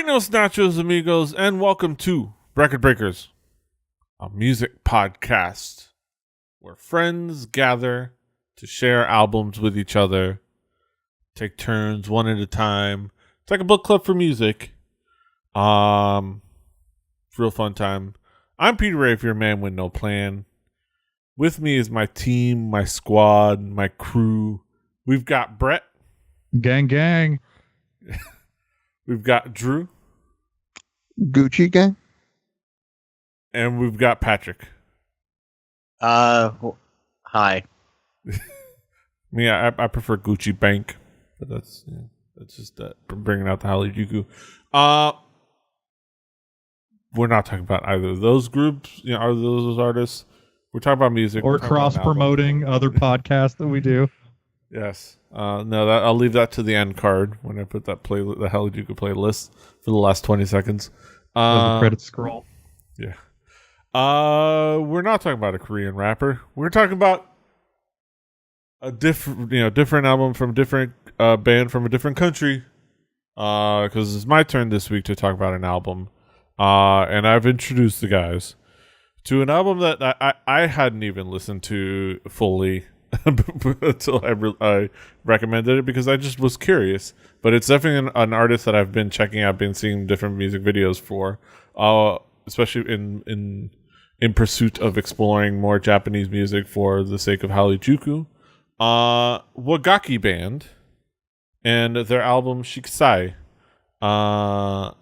Buenos nachos, amigos, and welcome to Record Breakers, a music podcast where friends gather to share albums with each other, take turns one at a time. It's like a book club for music. Real fun time. I'm Peter Ray, if you're a man with no plan. With me is my team, my squad, my crew. We've got Brett. Gang, gang. We've got Drew. Gucci gang. And we've got Patrick. Hi. I prefer Gucci Bank, but that's just that bringing out the Harajuku. We're not talking about either of those groups, or those artists. We're talking about music Or cross promoting other podcasts that we do. Yes. No, I'll leave that to the end card when I put that the Harajuku playlist for the last 20 seconds. The credits scroll. Yeah. We're not talking about a Korean rapper. We're talking about a different album from a different band from a different country. Because it's my turn this week to talk about an album. And I've introduced the guys to an album that I hadn't even listened to fully until I recommended it because I just was curious. But it's definitely an artist that I've been checking out, been seeing different music videos for, especially in pursuit of exploring more Japanese music for the sake of Harajuku. Wagakki Band and their album Shikisai, or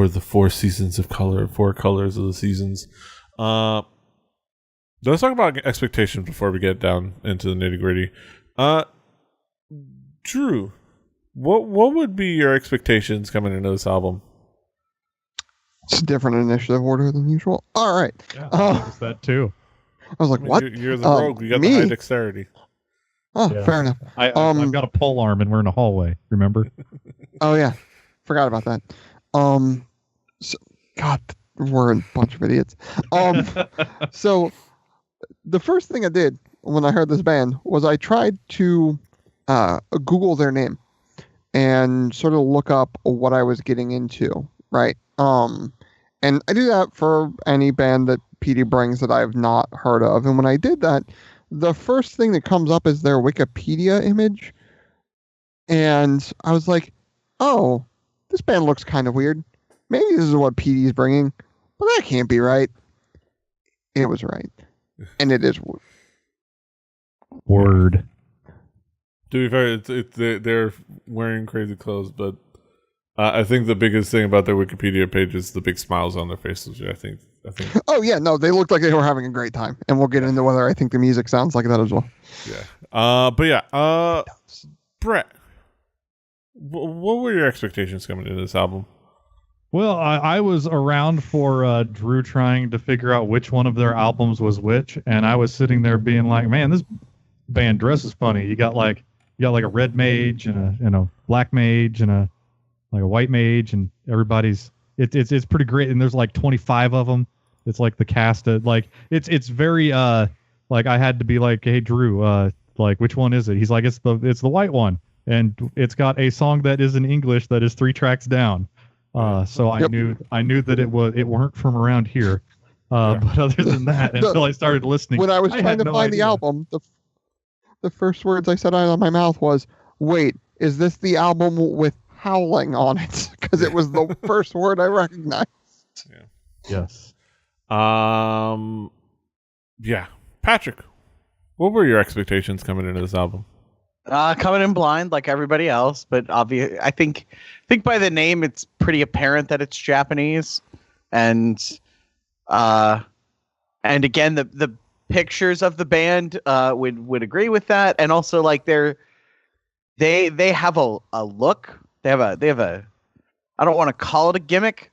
the Four Seasons of Color, Four Colors of the Seasons. Let's talk about expectations before we get down into the nitty gritty. Drew, what would be your expectations coming into this album? It's a different initiative order than usual. All right. Yeah, I noticed that too. I was like, what? You're the rogue. You got the high dexterity. Oh, Yeah. fair enough. I've got a pole arm and we're in a hallway, remember? Oh, yeah. Forgot about that. So, God, we're a bunch of idiots. So the first thing I did when I heard this band was I tried to Google their name and sort of look up what I was getting into, right? And I do that for any band that Petey brings that I've not heard of. And when I did that, the first thing that comes up is their Wikipedia image. And I was like, oh, this band looks kind of weird. Maybe this is what Petey's bringing, but that can't be right. It was right. And it is. Word. To be fair, they're wearing crazy clothes, but I think the biggest thing about their Wikipedia page is the big smiles on their faces. I think. Oh yeah, no, they looked like they were having a great time, and we'll get into whether I think the music sounds like that as well. Yeah. Brett, what were your expectations coming into this album? Well, I was around for Drew trying to figure out which one of their albums was which, and I was sitting there being like, man, this band dresses funny. You got like a red mage and a black mage and a white mage, and everybody's it's pretty great. And there's like 25 of them. It's like the cast of it's very like I had to be like, hey Drew, like which one is it? He's like, it's the white one, and it's got a song that is in English that is 3 tracks down. So I knew that it weren't from around here. But other than that, until I started listening, when I was trying to find the album, the first words I said out of my mouth was, "Wait, is this the album with howling on it?" Because it was the first word I recognized. Yeah. Yes. Yeah. Patrick, what were your expectations coming into this album? Coming in blind like everybody else, but obvious. I think by the name it's pretty apparent that it's Japanese, and again the pictures of the band would agree with that, and also like they have a look. They have a I don't want to call it a gimmick.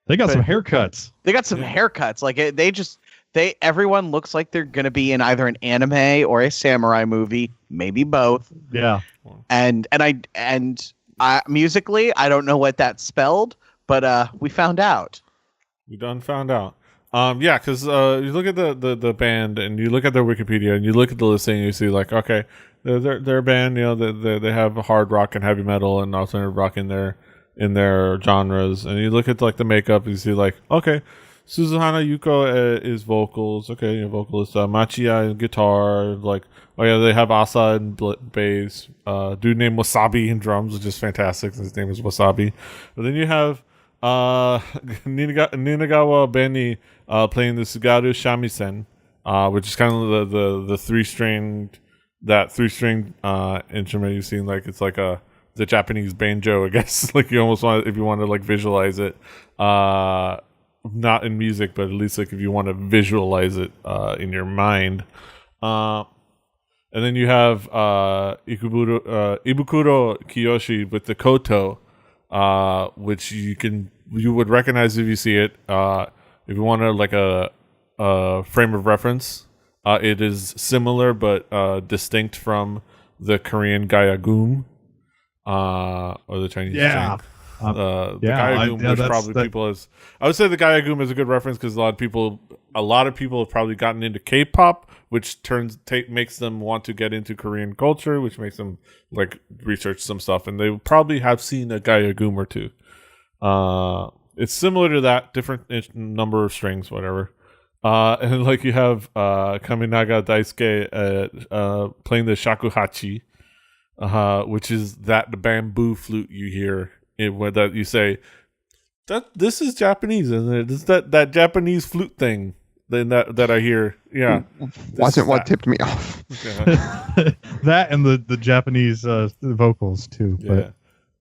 They got some haircuts. They got some haircuts. Like everyone looks like they're gonna be in either an anime or a samurai movie, maybe both. Yeah. And I musically, I don't know what that spelled, but we found out. We done found out. Yeah, because you look at the band and you look at their Wikipedia and you look at the listing and you see like, okay, they're a band, they have hard rock and heavy metal and alternative rock in there. genres, and you look at like the makeup, you see like, okay, Suzuhana Yuko is vocals, okay, vocalist, Machiya guitar, like, oh yeah, they have Asa and bass, dude named Wasabi in drums, which is fantastic. His name is Wasabi. But then you have Ninagawa Benny playing the Sugaru shamisen, which is kind of the three-stringed instrument you've seen. Like it's like the Japanese banjo, I guess. Like you almost want, if you want to like visualize it, not in music, but at least like if you want to visualize it in your mind. And then you have Ibukuro Kiyoshi with the koto, which you would recognize if you see it. If you want to like a frame of reference, it is similar but distinct from the Korean gayagum, or the Chinese jing. The gayagum, which probably people as I would say the gayagum is a good reference because a lot of people have probably gotten into K-pop, which makes them want to get into Korean culture, which makes them like research some stuff, and they probably have seen a gayagum or two. It's similar to that, different number of strings, whatever. And like you have Kaminaga Daisuke playing the shakuhachi, which is the bamboo flute you hear that you say that this is Japanese, and it's that Japanese flute thing that I hear. Yeah, wasn't what tipped me off. Yeah. That and the Japanese vocals too. Yeah.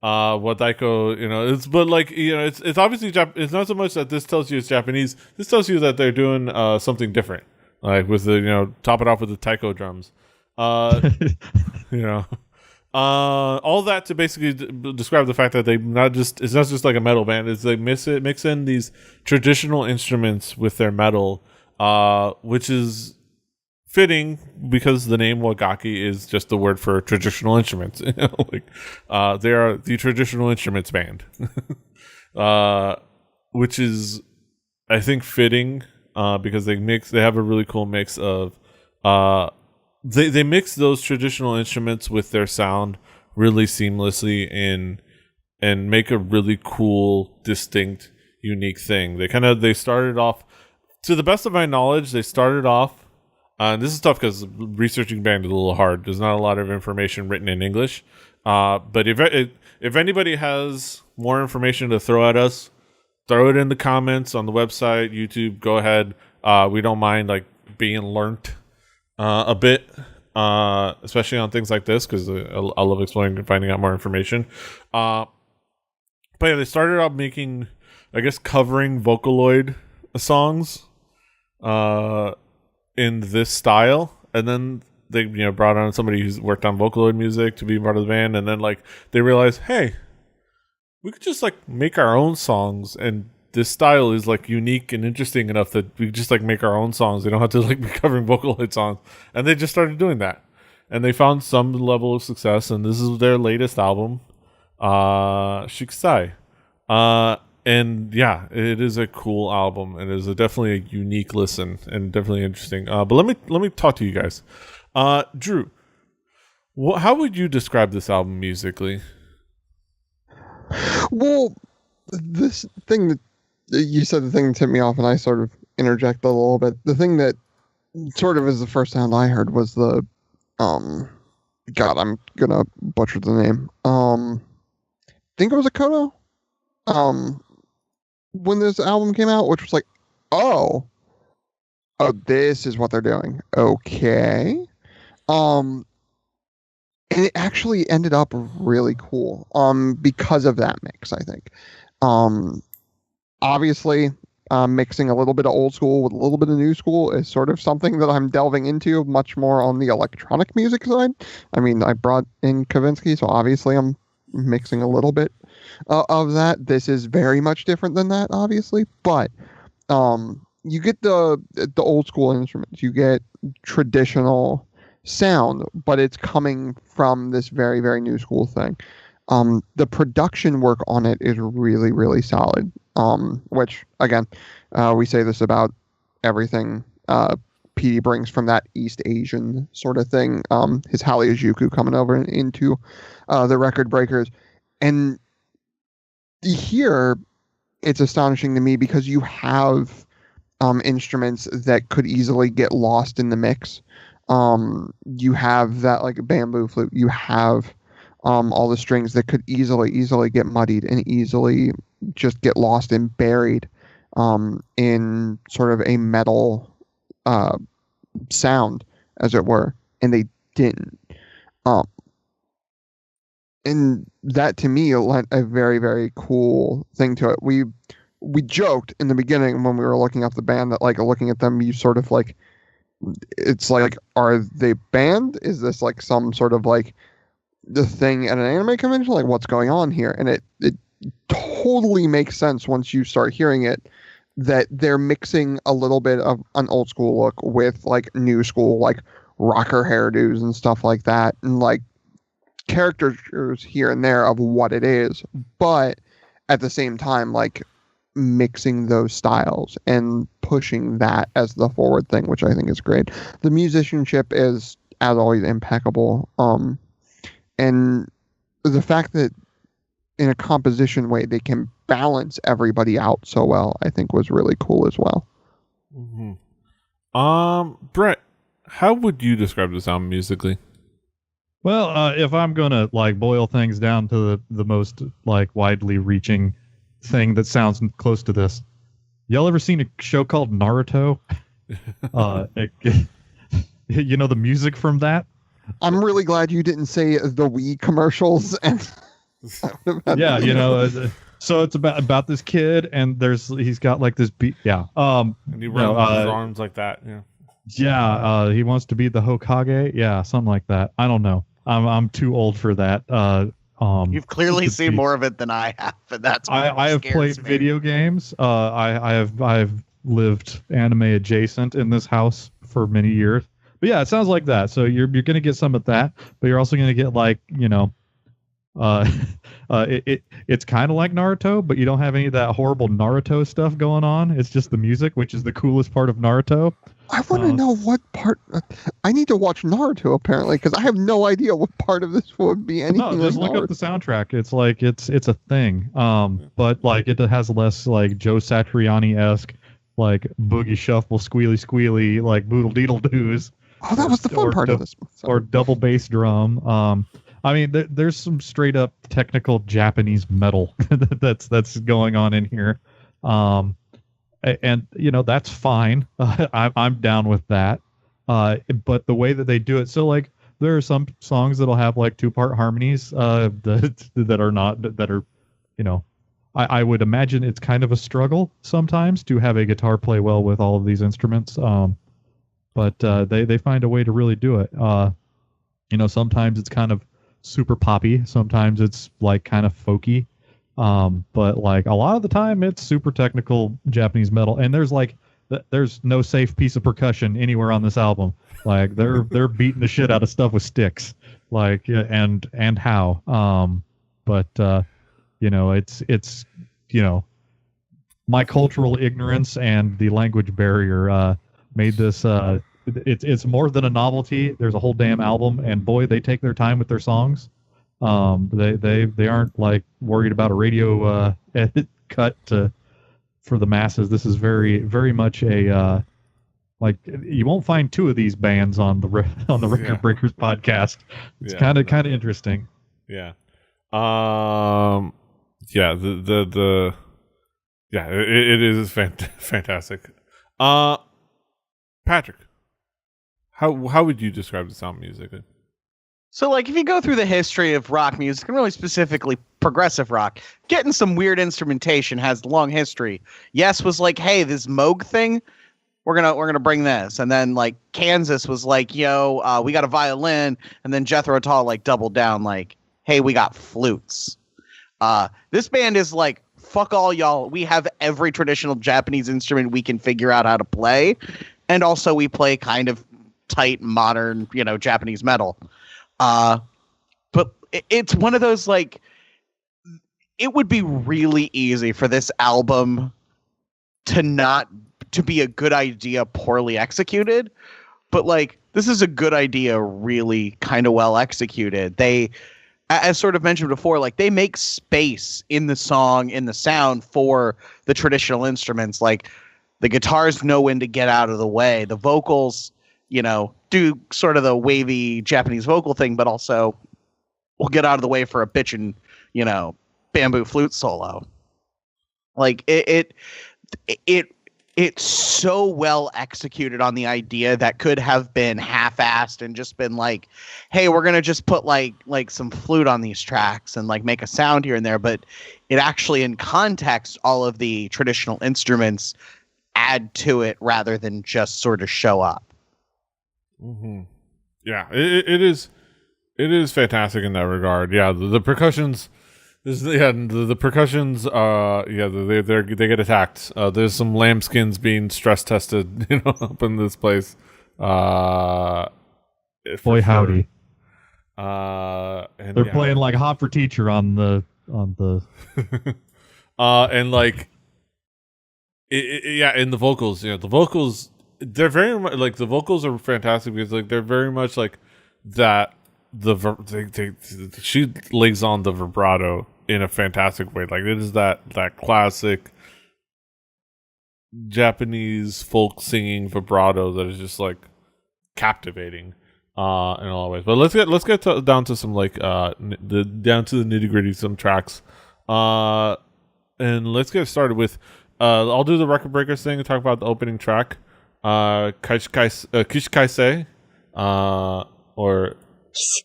Wadaiko, it's obviously it's not so much that this tells you it's Japanese. This tells you that they're doing something different, like with the top it off with the taiko drums. All that to basically describe the fact that it's not just like a metal band. It's they mix in these traditional instruments with their metal, which is fitting because the name Waggaki is just the word for traditional instruments. They are the traditional instruments band, which is, I think, fitting because they have a really cool mix of they mix those traditional instruments with their sound really seamlessly and make a really cool, distinct, unique thing. They started off, to the best of my knowledge, and this is tough because researching band is a little hard. There's not a lot of information written in English. But if anybody has more information to throw at us, throw it in the comments on the website, YouTube. Go ahead. We don't mind like being learnt a bit, especially on things like this because I love exploring and finding out more information. But yeah, they started out making, I guess, covering Vocaloid songs. In this style, and then they brought on somebody who's worked on Vocaloid music to be part of the band, and then like they realized, hey, we could just like make our own songs, and this style is like unique and interesting enough that we just like make our own songs. They don't have to like be covering Vocaloid songs, and they just started doing that, and they found some level of success, and this is their latest album, Shikisai. And yeah, it is a cool album, and it is definitely a unique listen and definitely interesting. But let me talk to you guys. Drew, how would you describe this album musically? Well, this thing that you said, the thing that tipped me off, and I sort of interject a little bit. The thing that sort of is the first sound I heard was the God, I'm gonna butcher the name. I think it was a koto. When this album came out, which was like, oh, this is what they're doing. Okay. And it actually ended up really cool. Because of that mix, I think. Obviously, mixing a little bit of old school with a little bit of new school is sort of something that I'm delving into much more on the electronic music side. I mean, I brought in Kavinsky, so obviously I'm mixing a little bit of that. This is very much different than that, obviously, but you get the old school instruments, you get traditional sound, but it's coming from this very, very new school thing. The production work on it is really, really solid, which again, we say this about everything Petey brings from that East Asian sort of thing. His Hallyu coming over into the record breakers, and here it's astonishing to me because you have instruments that could easily get lost in the mix. You have that like bamboo flute. You have all the strings that could easily get muddied and easily just get lost and buried in sort of a metal sound, as it were, and they didn't. And that to me lent a very, very cool thing to it. We joked in the beginning when we were looking up the band that like looking at them, you sort of like, it's like, are they banned? Is this like some sort of like the thing at an anime convention? Like what's going on here? And it totally makes sense once you start hearing it, that they're mixing a little bit of an old school look with like new school, like rocker hairdos and stuff like that. And like characters here and there of what it is, but at the same time, like mixing those styles and pushing that as the forward thing, which I think is great. The musicianship is, as always, impeccable. And the fact that in a composition way they can balance everybody out so well, I think was really cool as well. Mm-hmm. Brett, how would you describe the sound musically? Well, if I'm gonna like boil things down to the most like widely reaching thing that sounds close to this, y'all ever seen a show called Naruto? You know the music from that? I'm really glad you didn't say the Wii commercials. And yeah, you know. So it's about this kid, and he's got like this beat. Yeah. And he runs his arms like that. Yeah. Yeah. He wants to be the Hokage. Yeah, something like that. I don't know. I'm too old for that. You've clearly seen more of it than I have, and that's why I have played video games. I've lived anime adjacent in this house for many years. But yeah, it sounds like that. So you're gonna get some of that, but you're also gonna get like, you know, it's kind of like Naruto, but you don't have any of that horrible Naruto stuff going on. It's just the music, which is the coolest part of Naruto. I want to know what part. I need to watch Naruto apparently, because I have no idea what part of this would be anything. No, just like look Naruto. up the soundtrack. It's like it's a thing. But like it has less like Joe Satriani-esque like boogie shuffle, squealy, like boodle deedle doos. Oh, that was the fun part of this. Or double bass drum. I mean, there's some straight up technical Japanese metal that's going on in here. And you know, that's fine. I'm down with that. But the way that they do it, so like there are some songs that'll have like 2-part harmonies that are, you know, I would imagine it's kind of a struggle sometimes to have a guitar play well with all of these instruments. But they find a way to really do it. You know, sometimes it's kind of super poppy. Sometimes it's like kind of folky. But like a lot of the time it's super technical Japanese metal, and there's no safe piece of percussion anywhere on this album. Like they're beating the shit out of stuff with sticks, like, and how. But you know, it's you know, my cultural ignorance and the language barrier made this it's more than a novelty. There's a whole damn album, and boy, they take their time with their songs. They aren't like worried about a radio edit cut for the masses. This is very, very much a like, you won't find two of these bands on the Record Breakers podcast. It's kind of interesting. Yeah. Yeah. It is fantastic. Patrick, how would you describe the sound musically? So, like, if you go through the history of rock music, and really specifically progressive rock, getting some weird instrumentation has a long history. Yes was like, hey, this Moog thing, we're gonna bring this, and then like Kansas was like, yo, we got a violin, and then Jethro Tull like doubled down, like, hey, we got flutes. This band is like, fuck all y'all. We have every traditional Japanese instrument we can figure out how to play, and also we play kind of tight, modern, you know, Japanese metal. But it's one of those, like, it would be really easy for this album to be a good idea poorly executed, but like, this is a good idea really kind of well executed. They as sort of mentioned before, like they make space in the song, in the sound for the traditional instruments. Like the guitars know when to get out of the way. The vocals, do sort of the wavy Japanese vocal thing, but also will get out of the way for a bitchin', bamboo flute solo. Like it's so well executed on the idea that could have been half-assed and just been like, hey, we're gonna just put like some flute on these tracks and like make a sound here and there, but it actually, in context, all of the traditional instruments add to it rather than just sort of show up. Mm-hmm. Yeah, it is fantastic in that regard. Yeah, the percussions. The percussions. They get attacked. There's some lambskins being stress tested, up in this place. Boy, howdy. And they're playing like Hot for Teacher on the. And like, in the vocals, the vocals, they're very much like the vocals are fantastic because like they're very much like that. She lays on the vibrato in a fantastic way. Like it is that classic Japanese folk singing vibrato that is just like captivating in all ways. But let's get down to some like down to the nitty gritty, some tracks, and let's get started with. I'll do the record breakers thing and talk about the opening track, Kishikaise, or.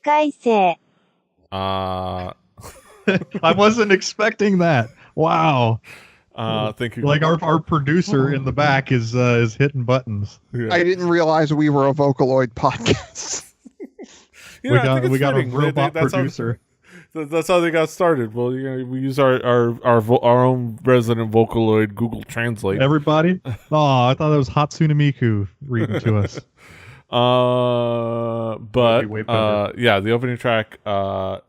Shikisai. I wasn't expecting that. Wow. Thank you. Like our producer in the back is hitting buttons. Yeah. I didn't realize we were a Vocaloid podcast. We got a robot producer. That's how they got started. Well, we use our own resident Vocaloid Google Translate. Everybody? Oh, I thought that was Hatsune Miku reading to us. But the opening track, Shikisai.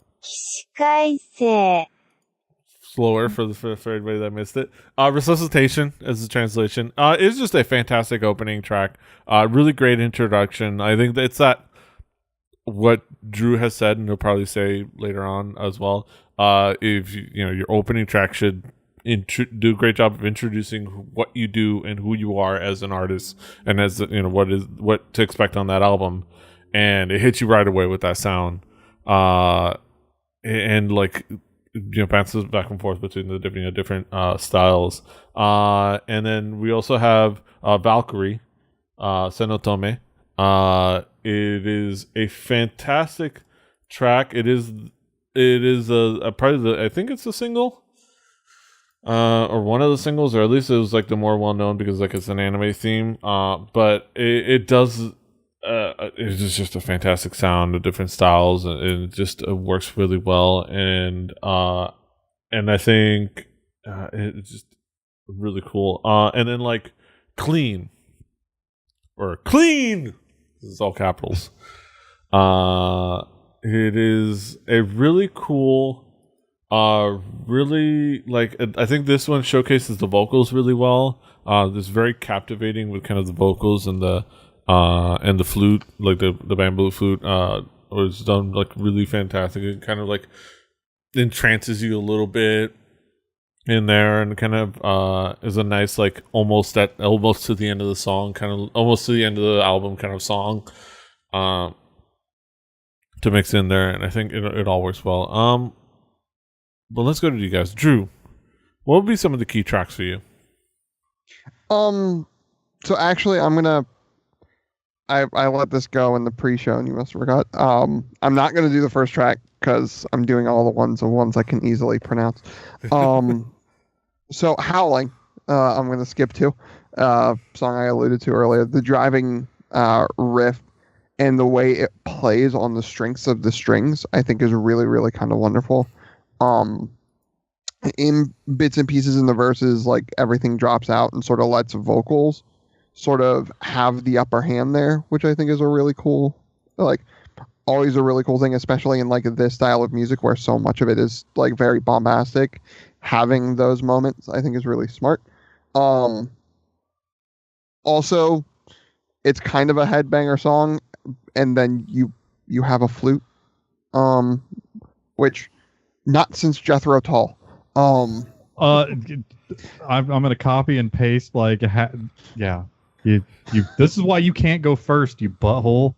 slower for everybody that missed it. Resuscitation as the translation. It's just a fantastic opening track. Really great introduction. I think it's that what Drew has said, and he'll probably say later on as well. If your opening track should do a great job of introducing what you do and who you are as an artist, and as what to expect on that album, and it hits you right away with that sound, and like bounces back and forth between the different styles, and then we also have Valkyrie, Senotome. It is a fantastic track. It is a part of the, I think it's a single. Or one of the singles, or at least it was like the more well known because like it's an anime theme. But it does. It's just a fantastic sound of different styles, and it just works really well. And I think it's just really cool. And then like clean. This is all capitals. It is a really cool. Really like I think this one showcases the vocals really well. It's very captivating with kind of the vocals and the flute, like the bamboo flute. Was done like really fantastic. It kind of like entrances you a little bit in there, and kind of is a nice like almost to the end of the song, kind of almost to the end of the album kind of song. To mix in there, and I think it all works well. But let's go to you guys. Drew, what would be some of the key tracks for you? So actually, I let this go in the pre-show, and you must have forgot. I'm not gonna do the first track because I'm doing all the ones I can easily pronounce. So Howling, I'm gonna skip to. Song I alluded to earlier. The driving riff and the way it plays on the strengths of the strings, I think is really, really kind of wonderful. In bits and pieces in the verses, like everything drops out and sort of lets vocals sort of have the upper hand there, which I think is a really cool, like always a really cool thing, especially in like this style of music where so much of it is like very bombastic. Having those moments, I think, is really smart. Also, it's kind of a headbanger song, and then you have a flute. which not since Jethro Tull. I'm gonna copy and paste yeah. You this is why you can't go first, you butthole.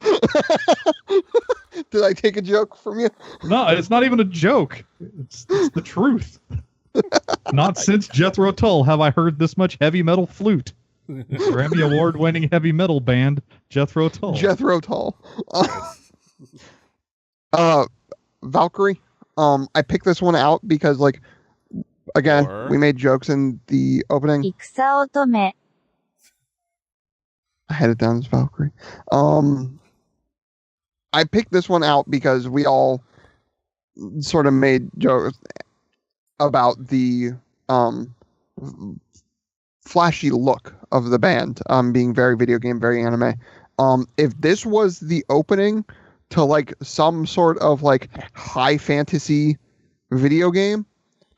Did I take a joke from you? No, it's not even a joke. It's the truth. Not since Jethro Tull have I heard this much heavy metal flute. Grammy Award-winning heavy metal band Jethro Tull. Jethro Tull. Valkyrie. I picked this one out because, like, again, we made jokes in the opening. 戦乙女 I had it down as Valkyrie. I picked this one out because we all sort of made jokes about the flashy look of the band, being very video game, very anime. If this was the opening to like some sort of like high fantasy video game,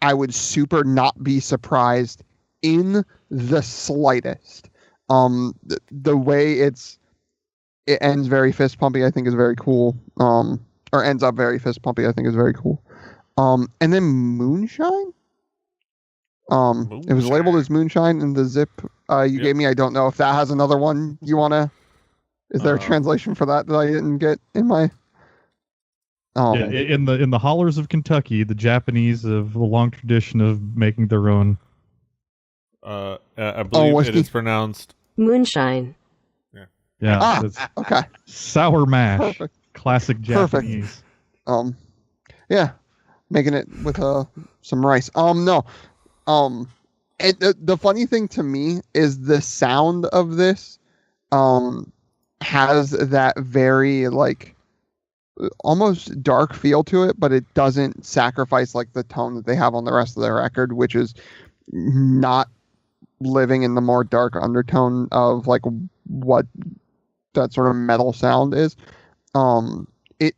I would super not be surprised in the slightest. The way it ends very fist pumpy, I think is very cool. Or ends up very fist pumpy, I think is very cool. And then Moonshine. It was labeled as Moonshine in the zip you gave me. I don't know if that has another one you want to. Is there a translation for that I didn't get in my? In the hollers of Kentucky, the Japanese have a long tradition of making their own. I believe it is pronounced Moonshine. Yeah. Okay. Sour mash. Perfect. Classic Japanese. Perfect. Yeah, making it with some rice. No. The funny thing to me is the sound of this has that very like almost dark feel to it, but it doesn't sacrifice like the tone that they have on the rest of their record, which is not living in the more dark undertone of like what that sort of metal sound is. It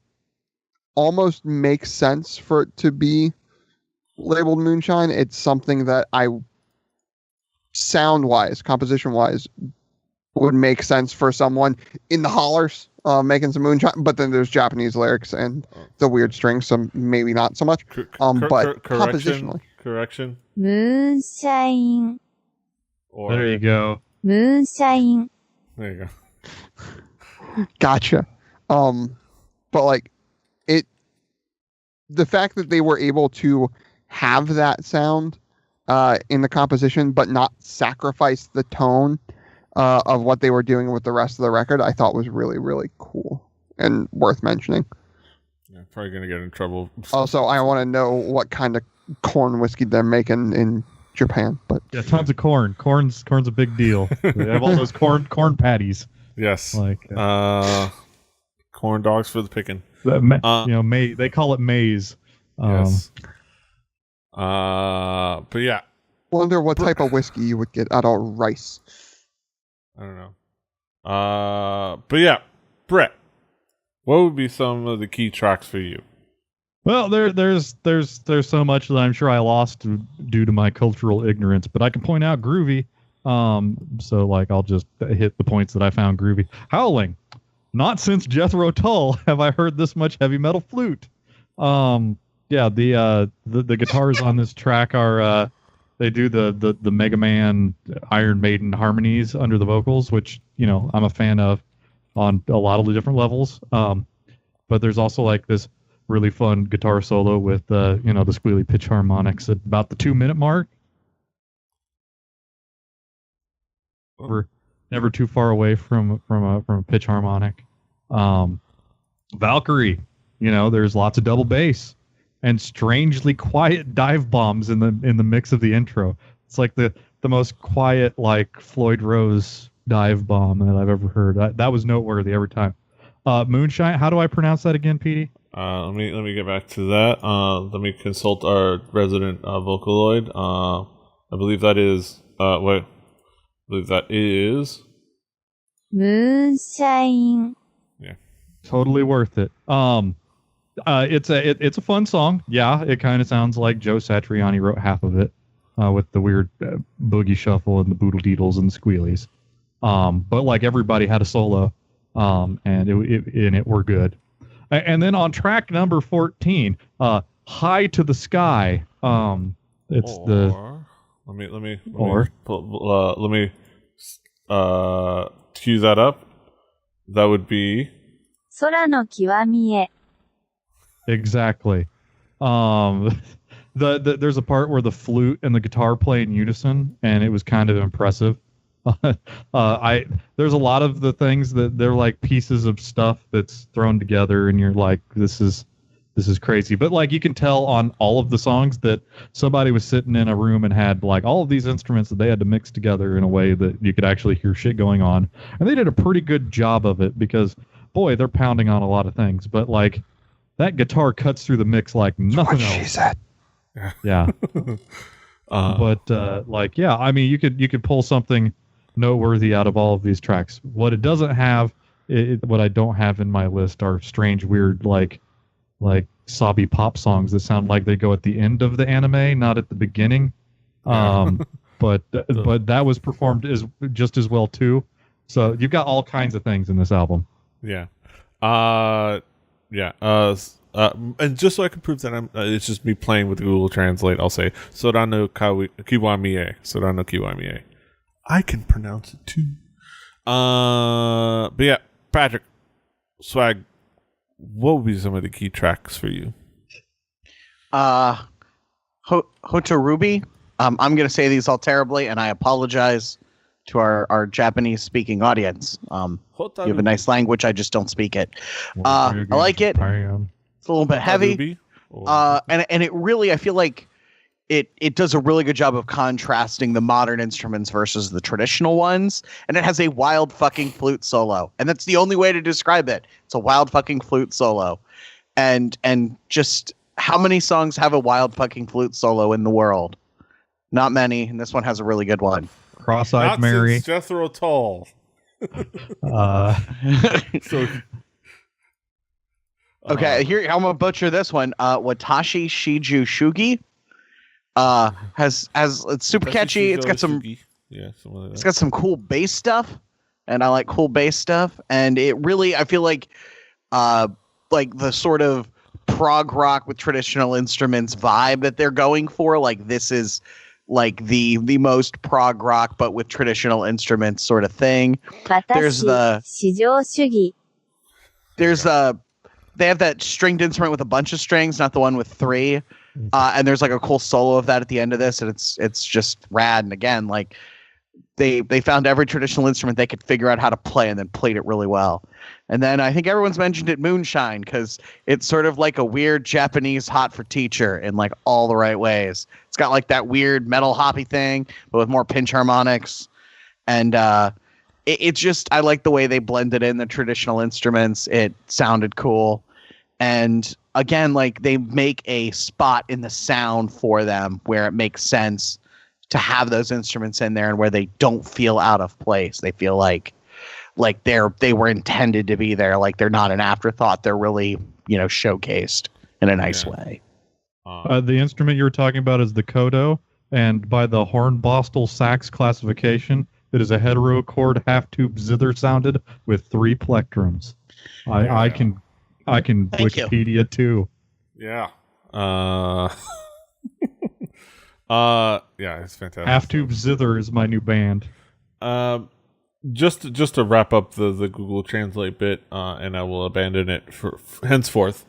almost makes sense for it to be labeled Moonshine. It's something that I sound wise, composition wise, would make sense for someone in the hollers making some moonshine, but then there's Japanese lyrics and the weird strings, so maybe not so much. But compositionally. Correction. Moonshine. There you go. Moonshine. There you go. Gotcha. But like the fact that they were able to have that sound in the composition, but not sacrifice the tone of what they were doing with the rest of the record, I thought was really, really cool and worth mentioning. Yeah, probably gonna get in trouble. Also, I want to know what kind of corn whiskey they're making in Japan. But yeah, tons of corn. Corn's a big deal. They have all those corn patties. Yes. Like corn dogs for the picking. They call it maize. Yes. But yeah. Wonder what type of whiskey you would get out of rice. I don't know. But yeah, Brett, what would be some of the key tracks for you? Well, there's so much that I'm sure I lost due to my cultural ignorance, but I can point out groovy. So like I'll just hit the points that I found groovy. Howling. Not since Jethro Tull have I heard this much heavy metal flute. Yeah, the guitars on this track are they do the Mega Man Iron Maiden harmonies under the vocals, which I'm a fan of on a lot of the different levels. But there's also like this really fun guitar solo with the squealy pitch harmonics at about the 2-minute mark. We're never too far away from a pitch harmonic. Valkyrie, there's lots of double bass and strangely quiet dive bombs in the mix of the intro. It's like the most quiet like Floyd Rose dive bomb that I've ever heard. That was noteworthy every time. Moonshine, how do I pronounce that again, Petey? Let me get back to that. Let me consult our resident Vocaloid. I believe that is Moonshine. Yeah. Totally worth it. It's a fun song. Yeah, it kind of sounds like Joe Satriani wrote half of it with the weird boogie shuffle and the boodle deedles and the squealies. But like everybody had a solo, and it were good. And then on track number 14, High to the Sky. It's the let me cue that up. That would be 空の極みへ exactly. There's a part where the flute and the guitar play in unison, and it was kind of impressive. There's a lot of the things that they're like pieces of stuff that's thrown together, and you're like, this is crazy. But like you can tell on all of the songs that somebody was sitting in a room and had like all of these instruments that they had to mix together in a way that you could actually hear shit going on, and they did a pretty good job of it because boy, they're pounding on a lot of things, but like that guitar cuts through the mix like nothing else. She said. Yeah. Like, yeah, I mean, you could pull something noteworthy out of all of these tracks. What it doesn't have, what I don't have in my list are strange, weird, like sobby pop songs that sound like they go at the end of the anime, not at the beginning. But that was performed just as well too. So you've got all kinds of things in this album. Yeah. And just so I can prove that it's just me playing with Google Translate, I'll say Sorano Kiwamie. Sorano Kiwamie. I can pronounce it too. But yeah, Patrick, Swag, what would be some of the key tracks for you? Hotorubi. I'm going to say these all terribly, and I apologize to our Japanese speaking audience. You have a nice language, I just don't speak it. I like it. It's a little bit heavy. And it really, I feel like it does a really good job of contrasting the modern instruments versus the traditional ones. And it has a wild fucking flute solo. And that's the only way to describe it. It's a wild fucking flute solo. And just how many songs have a wild fucking flute solo in the world? Not many. And this one has a really good one. Cross-eyed Mary. Since Jethro Tull. Okay, here I'm gonna butcher this one. Watashi Shiju Shugi it's super catchy. It's got some it's got some cool bass stuff, and I like cool bass stuff. And it really, I feel like the sort of prog rock with traditional instruments vibe that they're going for. Like this is like the most prog rock, but with traditional instruments sort of thing. There's they have that stringed instrument with a bunch of strings, not the one with 3. And there's like a cool solo of that at the end of this, and it's just rad. And again, like they found every traditional instrument they could figure out how to play and then played it really well. And then I think everyone's mentioned it, Moonshine, because it's sort of like a weird Japanese Hot for Teacher in like all the right ways. It's got like that weird metal hoppy thing, but with more pinch harmonics. And it's just, I like the way they blended in the traditional instruments. It sounded cool. And again, like they make a spot in the sound for them where it makes sense to have those instruments in there and where they don't feel out of place. They feel like they were intended to be there. Like they're not an afterthought. They're really, showcased in a nice way. The instrument you were talking about is the kodo, and by the Hornbostel sax classification, it is a heterochord half-tube zither sounded with 3 plectrums. I can Thank Wikipedia you. too. Yeah. Yeah, it's fantastic. Half-tube zither is my new band. Just to wrap up the Google Translate bit, and I will abandon it for henceforth.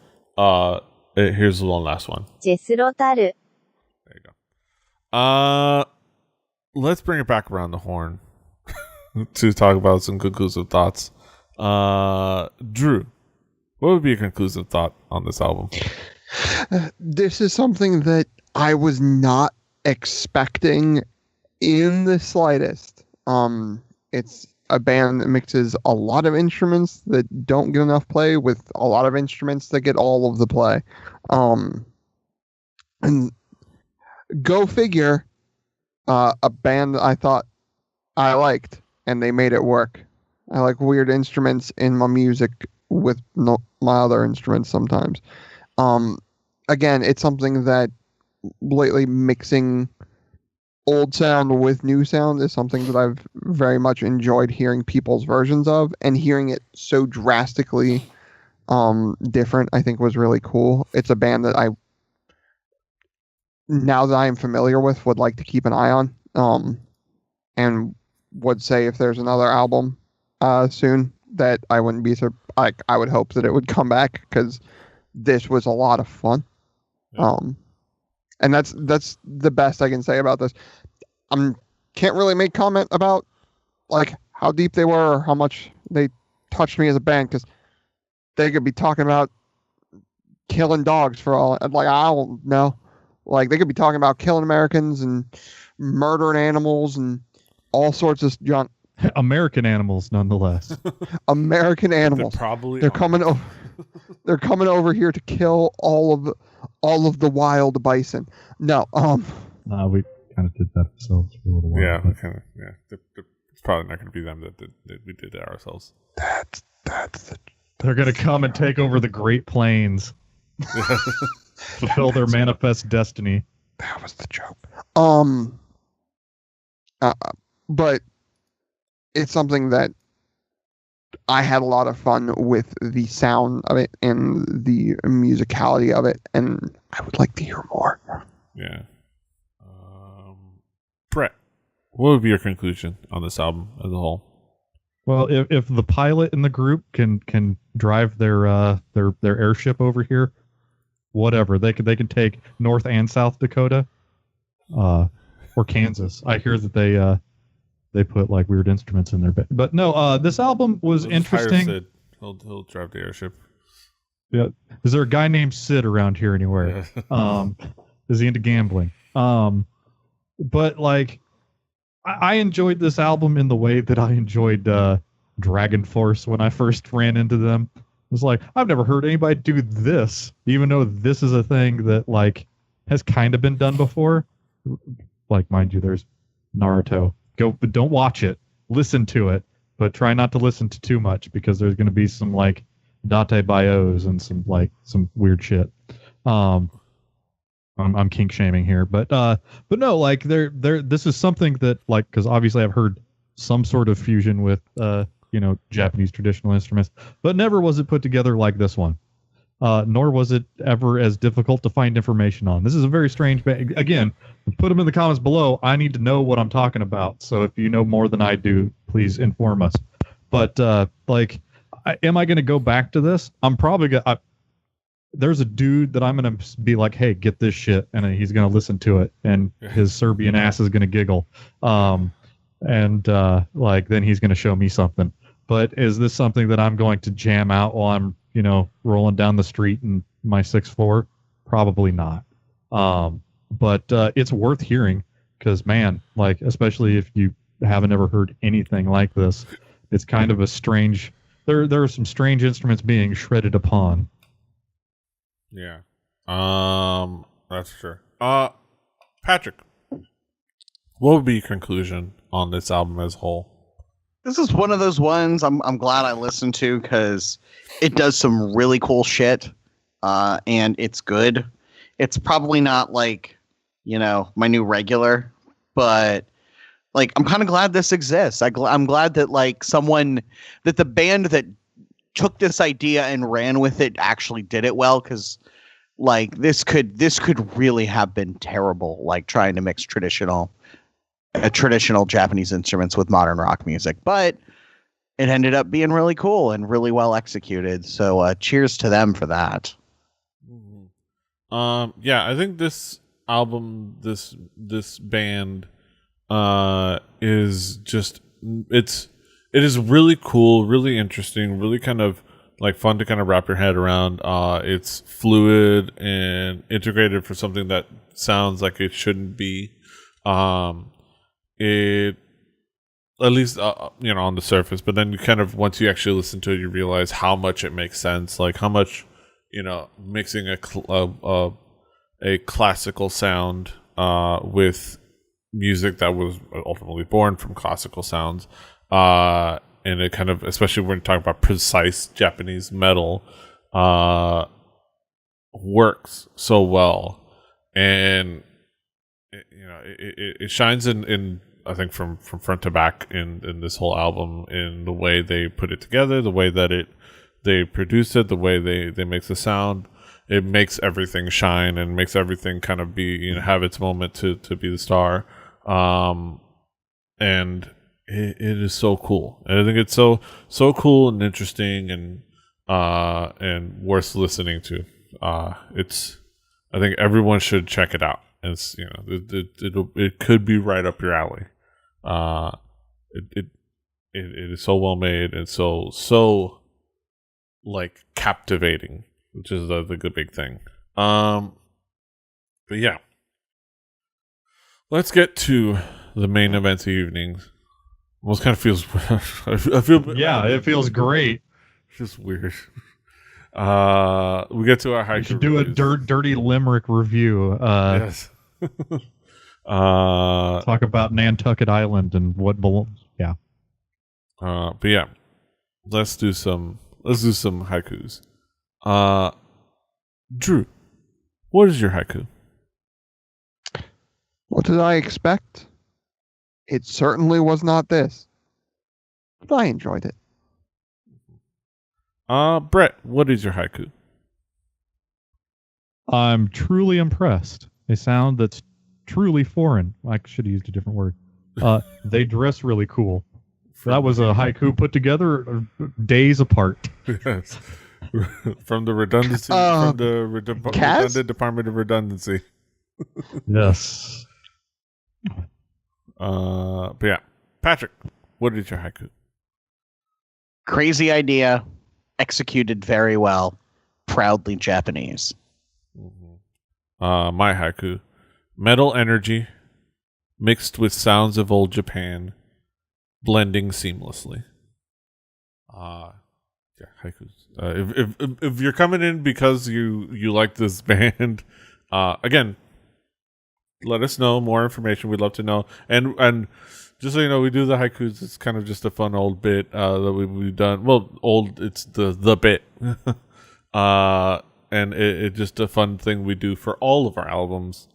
Here's one last one. ジェスロタル There you go. Let's bring it back around the horn to talk about some conclusive thoughts. Drew, what would be a conclusive thought on this album? This is something that I was not expecting in the slightest. It's a band that mixes a lot of instruments that don't get enough play with a lot of instruments that get all of the play. And go figure, a band that I thought I liked, and they made it work. I like weird instruments in my music with my other instruments sometimes. Again, it's something that lately mixing old sound with new sound is something that I've very much enjoyed hearing people's versions of, and hearing it so drastically different, I think was really cool. It's a band that I now that I am familiar with, would like to keep an eye on. And would say if there's another album soon that I wouldn't be I would hope that it would come back because this was a lot of fun. Yeah. And that's the best I can say about this. Can't really make comment about like how deep they were or how much they touched me as a band because they could be talking about killing dogs for all like I don't know. Like they could be talking about killing Americans and murdering animals and all sorts of junk. American animals, nonetheless. American animals. They're coming over. They're coming over here to kill all of the wild bison. No, We kind of did that ourselves for a little while. Yeah, but- kind of. Yeah, it's probably not going to be them that we did it ourselves. They're gonna come and take over the Great Plains, fulfill their manifest destiny. that was the joke. But it's something that I had a lot of fun with the sound of it and the musicality of it, and I would like to hear more. Yeah. Brett, what would be your conclusion on this album as a whole? Well, if the pilot in the group can drive their airship over here, whatever they can take North and South Dakota, or Kansas. I hear that they put like weird instruments in their bed. But no, this album was Let's hire interesting. Sid. He'll drive the airship. Yeah, is there a guy named Sid around here anywhere? Is he into gambling? But like, I enjoyed this album in the way that I enjoyed Dragon Force when I first ran into them. It was like, I've never heard anybody do this, even though this is a thing that like has kind of been done before. Like, mind you, there's Naruto. But don't watch it. Listen to it, but try not to listen to too much because there's going to be some like Date bios and some weird shit. I'm kink shaming here, but no, like this is something that like, because obviously I've heard some sort of fusion with Japanese traditional instruments, but never was it put together like this one. Nor was it ever as difficult to find information on. This is a very strange band. Again, put them in the comments below. I need to know what I'm talking about. So if you know more than I do, please inform us. But am I going to go back to this? I'm probably going to. There's a dude that I'm going to be like, hey, get this shit. And he's going to listen to it. And his Serbian ass is going to giggle. Then he's going to show me something. But is this something that I'm going to jam out while I'm, rolling down the street in my 6'4"? Probably not. But it's worth hearing because, man, like, especially if you haven't ever heard anything like this, it's kind of a strange, there are some strange instruments being shredded upon. Yeah. That's sure. Patrick, what would be your conclusion on this album as a whole? This is one of those ones I'm glad I listened to because it does some really cool shit, and it's good. It's probably not like, my new regular, but like I'm kind of glad this exists. I'm glad that like that the band that took this idea and ran with it actually did it well, because like this could really have been terrible, like trying to mix traditional Japanese instruments with modern rock music, but it ended up being really cool and really well executed. So cheers to them for that. Yeah, I think this album, this band, is just it is really cool, really interesting, really kind of like fun to kind of wrap your head around. It's fluid and integrated for something that sounds like it shouldn't be. It, at least on the surface, but then you kind of, once you actually listen to it, you realize how much it makes sense, like how much mixing a classical sound with music that was ultimately born from classical sounds, and it kind of, especially when you're talking about precise Japanese metal, works so well, and it shines in I think from front to back in this whole album, in the way they put it together, the way that they produce it, the way they make the sound. it makes everything shine and makes everything kind of be, have its moment to be the star. And it is so cool. And I think it's so cool and interesting and worth listening to. I think everyone should check it out. And it's, it could be right up your alley. It is so well made and so like captivating, which is the good big thing. But yeah, let's get to the main event of the evening. Almost kind of feels. I feel. Yeah, it feels great. It's just weird. We get to our haiku. We should do reviews. a dirty limerick review. Yes. Talk about Nantucket Island and what belongs. Yeah. But yeah, let's do some haikus. Drew, what is your haiku? What did I expect? It certainly was not this. But I enjoyed it. Brett, what is your haiku? I'm truly impressed. A sound that's truly foreign. I should have used a different word. They dress really cool. That was a haiku put together days apart. Yes. From the redundancy, from the redundant Department of Redundancy. Yes. But yeah, Patrick, what is your haiku? Crazy idea, executed very well, proudly Japanese. My haiku: metal energy mixed with sounds of old Japan, blending seamlessly. Yeah, haikus. If you're coming in because you like this band, again, let us know more information. We'd love to know. And just so you know, we do the haikus. It's kind of just a fun old bit that we've done. Well, old. It's the bit, and it's just a fun thing we do for all of our albums,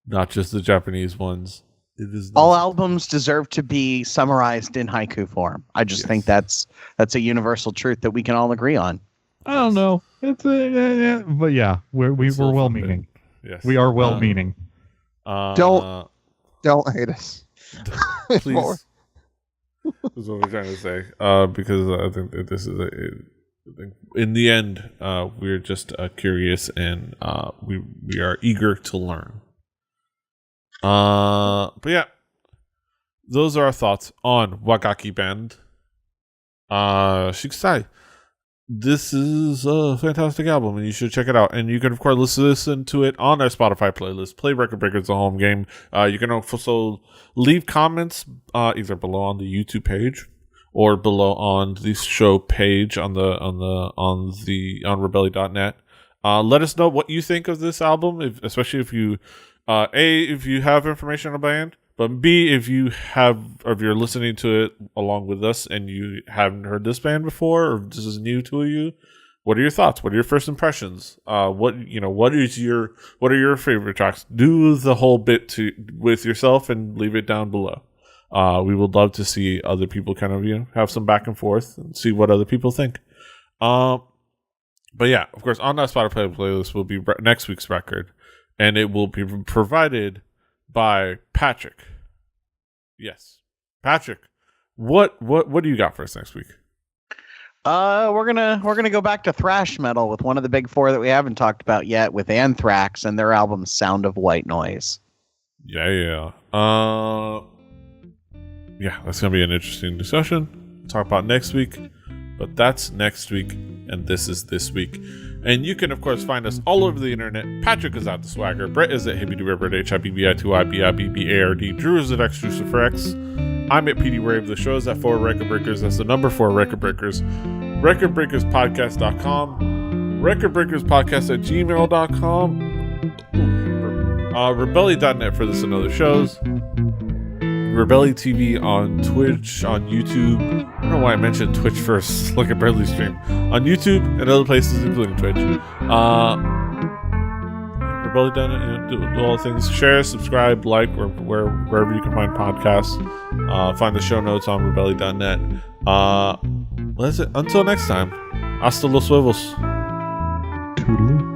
not just the Japanese ones. It is all albums deserve to be summarized in haiku form. I just think that's a universal truth that we can all agree on. I don't know. It's but yeah, we're well-meaning. Yes, we are well-meaning. Don't hate us. Please. That's what we're trying to say. Because I think that this is in the end, we're just curious and we are eager to learn. But yeah, those are our thoughts on Wagakki Band. Shikisai. This is a fantastic album, and you should check it out. And you can, of course, listen to it on our Spotify playlist. Play Record Breakers, the home game. You can also leave comments either below on the YouTube page or below on the show page on rebelli.net. Let us know what you think of this album, especially if you if you have information on a band, but B, if you're listening to it along with us and you haven't heard this band before, or this is new to you, what are your thoughts? What are your first impressions? What are your favorite tracks? Do the whole bit with yourself and leave it down below. We would love to see other people kind of have some back and forth and see what other people think. But yeah, of course, on that Spotify playlist will be next week's record. And it will be provided by Patrick. Yes, Patrick. What do you got for us next week? We're gonna go back to thrash metal with one of the big four that we haven't talked about yet, with Anthrax and their album Sound of White Noise. Yeah. Yeah, that's gonna be an interesting discussion. We'll talk about next week, but that's next week, and this is this week. And you can, of course, find us all over the internet. Patrick is at The Swagger. Brett is at HibbieDuRibbert, HIBBI2IBIBBARD. Drew is at Extrusive for X. I'm at PD Rave. The show is at 4 Record Breakers. That's the number 4 Record Breakers. RecordBreakersPodcast.com. RecordBreakersPodcast@gmail.com. Rebelli.net for this and other shows. Rebelli TV on Twitch, on YouTube. I don't know why I mentioned Twitch first, like a barely stream. On YouTube and other places, including Twitch. Rebelli.net, do all the things. Share, subscribe, like, wherever you can find podcasts. Find the show notes on Rebelli.net. That's it. Until next time, hasta los huevos. Toodaloo.